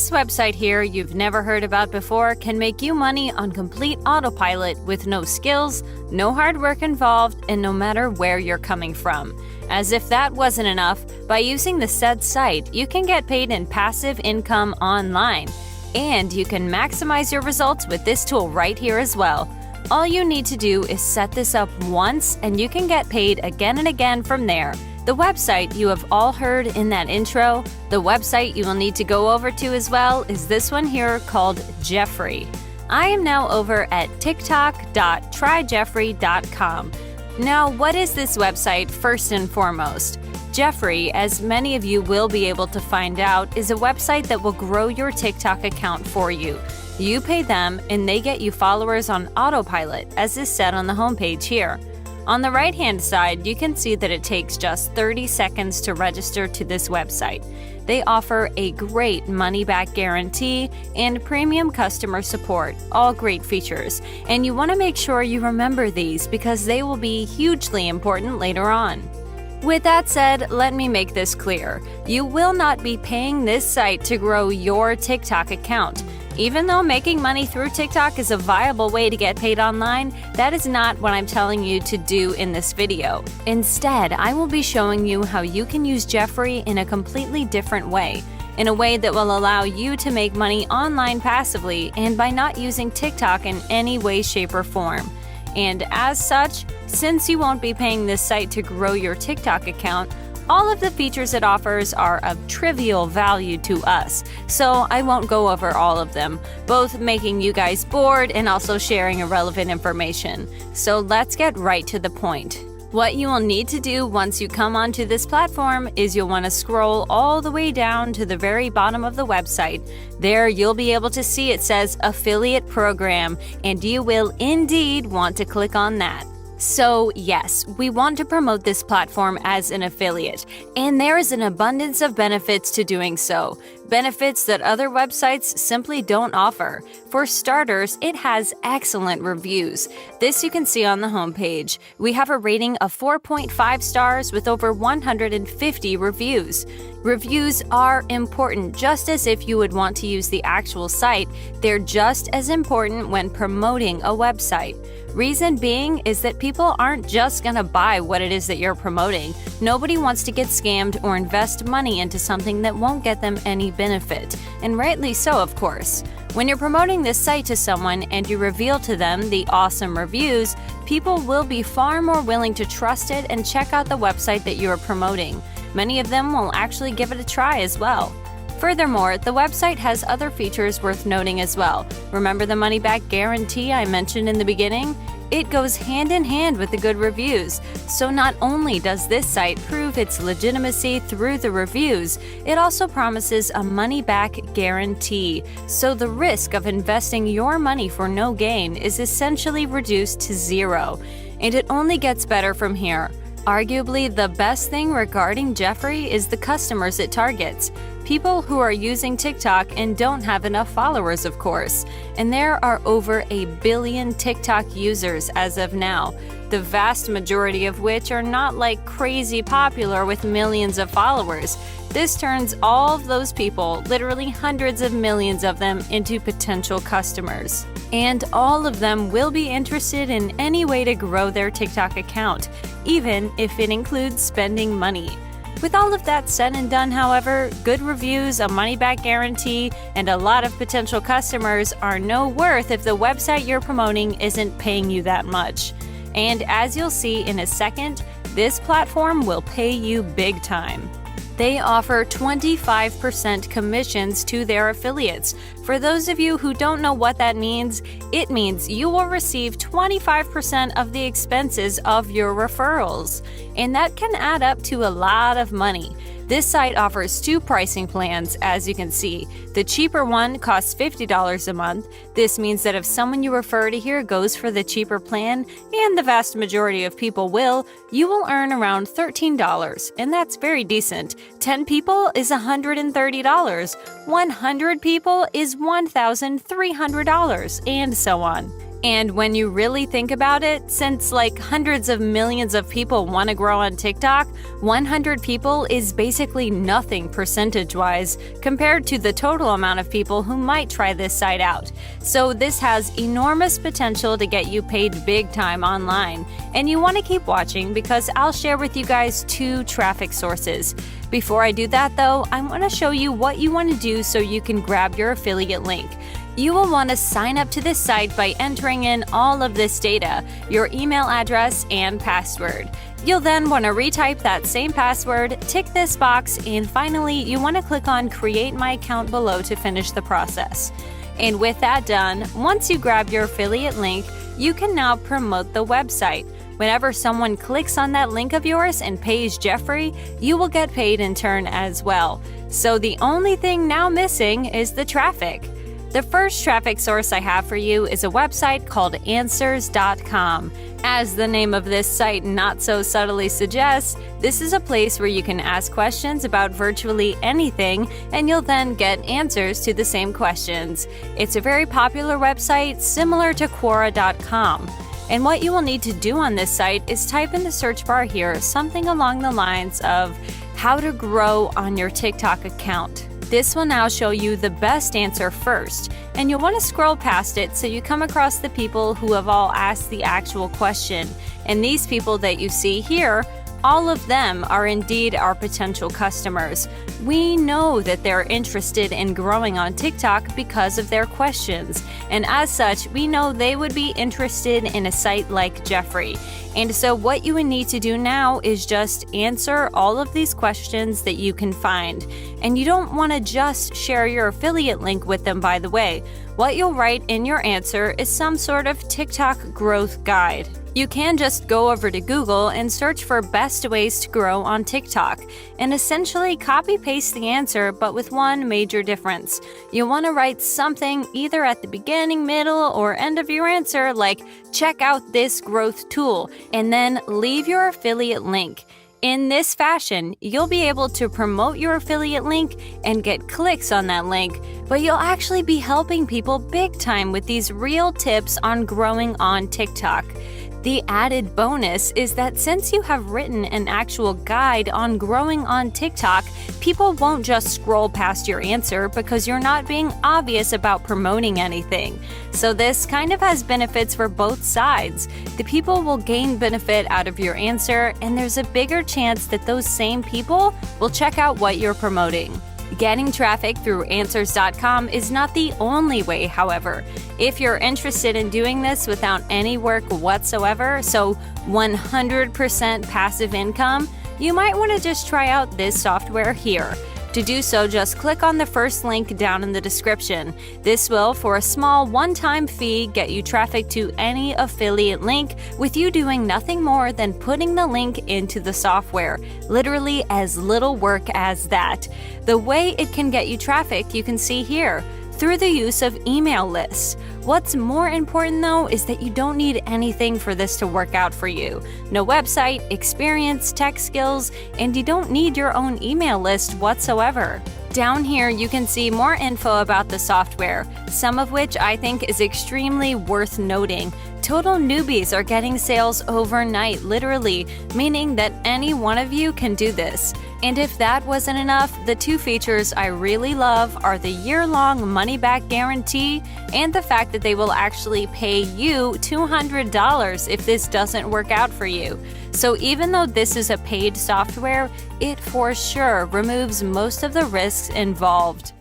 This website here you've never heard about before can make you money on complete autopilot with no skills, no hard work involved, and no matter where you're coming from. As if that wasn't enough, by using the said site, you can get paid in passive income online. And you can maximize your results with this tool right here as well. All you need to do is set this up once and you can get paid again and again from there. The website you have all heard in that intro, the website you will need to go over to as well is this one here called Jeffrey. I am now over at tiktok.tryjeffrey.com. Now, what is this website first and foremost? Jeffrey, as many of you will be able to find out, is a website that will grow your TikTok account for you. You pay them and they get you followers on autopilot, as is said on the homepage here. On the right-hand side, you can see that it takes just 30 seconds to register to this website. They offer a great money-back guarantee and premium customer support, all great features. And you want to make sure you remember these because they will be hugely important later on. With that said, let me make this clear. You will not be paying this site to grow your TikTok account. Even though making money through TikTok is a viable way to get paid online, that is not what I'm telling you to do in this video. Instead, I will be showing you how you can use Jeffrey in a completely different way, in a way that will allow you to make money online passively and by not using TikTok in any way, shape, or form. And as such, since you won't be paying this site to grow your TikTok account, all of the features it offers are of trivial value to us, so I won't go over all of them, both making you guys bored and also sharing irrelevant information. So let's get right to the point. What you will need to do once you come onto this platform is you'll want to scroll all the way down to the very bottom of the website. There you'll be able to see it says Affiliate Program, and you will indeed want to click on that. So yes, we want to promote this platform as an affiliate, and there is an abundance of benefits to doing so. Benefits that other websites simply don't offer. For starters, it has excellent reviews. This you can see on the homepage. We have a rating of 4.5 stars with over 150 reviews. Reviews are important, just as if you would want to use the actual site. They're just as important when promoting a website. Reason being is that people aren't just gonna buy what it is that you're promoting. Nobody wants to get scammed or invest money into something that won't get them any benefit, and rightly so, of course. When you're promoting this site to someone and you reveal to them the awesome reviews, people will be far more willing to trust it and check out the website that you are promoting. Many of them will actually give it a try as well. Furthermore, the website has other features worth noting as well. Remember the money-back guarantee I mentioned in the beginning? It goes hand in hand with the good reviews. So not only does this site prove its legitimacy through the reviews, it also promises a money-back guarantee. So the risk of investing your money for no gain is essentially reduced to zero. And it only gets better from here. Arguably, the best thing regarding Jeffrey is the customers it targets. People who are using TikTok and don't have enough followers, of course. And there are over 1 billion TikTok users as of now, the vast majority of which are not like crazy popular with millions of followers. This turns all of those people, literally hundreds of millions of them, into potential customers. And all of them will be interested in any way to grow their TikTok account, even if it includes spending money. With all of that said and done, however, good reviews, a money-back guarantee, and a lot of potential customers are no worth if the website you're promoting isn't paying you that much. And as you'll see in a second, this platform will pay you big time. They offer 25% commissions to their affiliates. For those of you who don't know what that means, it means you will receive 25% of the expenses of your referrals. And that can add up to a lot of money. This site offers 2 pricing plans, as you can see. The cheaper one costs $50 a month. This means that if someone you refer to here goes for the cheaper plan, and the vast majority of people will, you will earn around $13, and that's very decent. 10 people is $130, 100 people is $1,300, and so on. And when you really think about it, since like hundreds of millions of people want to grow on TikTok, 100 people is basically nothing percentage-wise compared to the total amount of people who might try this site out. So this has enormous potential to get you paid big time online. And you want to keep watching because I'll share with you guys 2 traffic sources. Before I do that though, I want to show you what you want to do so you can grab your affiliate link. You will want to sign up to this site by entering in all of this data, your email address and password. You'll then want to retype that same password, tick this box, and finally you want to click on Create My Account below to finish the process. And with that done, once you grab your affiliate link, you can now promote the website. Whenever someone clicks on that link of yours and pays Jeffrey, you will get paid in turn as well. So the only thing now missing is the traffic. The first traffic source I have for you is a website called Answers.com. As the name of this site not so subtly suggests, this is a place where you can ask questions about virtually anything and you'll then get answers to the same questions. It's a very popular website similar to Quora.com. And what you will need to do on this site is type in the search bar here something along the lines of how to grow on your TikTok account. This will now show you the best answer first, and you'll want to scroll past it so you come across the people who have all asked the actual question. And these people that you see here, all of them are indeed our potential customers. We know that they're interested in growing on TikTok because of their questions, and as such, we know they would be interested in a site like Jeffrey. And so what you would need to do now is just answer all of these questions that you can find. And you don't want to just share your affiliate link with them, by the way. What you'll write in your answer is some sort of TikTok growth guide. You can just go over to Google and search for best ways to grow on TikTok, and essentially copy-paste the answer, but with one major difference. You'll want to write something either at the beginning, middle, or end of your answer, like check out this growth tool, and then leave your affiliate link. In this fashion, you'll be able to promote your affiliate link and get clicks on that link, but you'll actually be helping people big time with these real tips on growing on TikTok. The added bonus is that since you have written an actual guide on growing on TikTok, people won't just scroll past your answer because you're not being obvious about promoting anything. So this kind of has benefits for both sides. The people will gain benefit out of your answer, and there's a bigger chance that those same people will check out what you're promoting. Getting traffic through Answers.com is not the only way, however. If you're interested in doing this without any work whatsoever, so 100% passive income, you might want to just try out this software here. To do so, just click on the first link down in the description. This will, for a small one-time fee, get you traffic to any affiliate link with you doing nothing more than putting the link into the software. Literally as little work as that. The way it can get you traffic you can see here, through the use of email lists. What's more important though is that you don't need anything for this to work out for you. No website, experience, tech skills, and you don't need your own email list whatsoever. Down here you can see more info about the software, some of which I think is extremely worth noting. Total newbies are getting sales overnight, literally, meaning that any one of you can do this. And if that wasn't enough, the 2 features I really love are the year-long money-back guarantee and the fact that they will actually pay you $200 if this doesn't work out for you. So even though this is a paid software, it for sure removes most of the risks involved.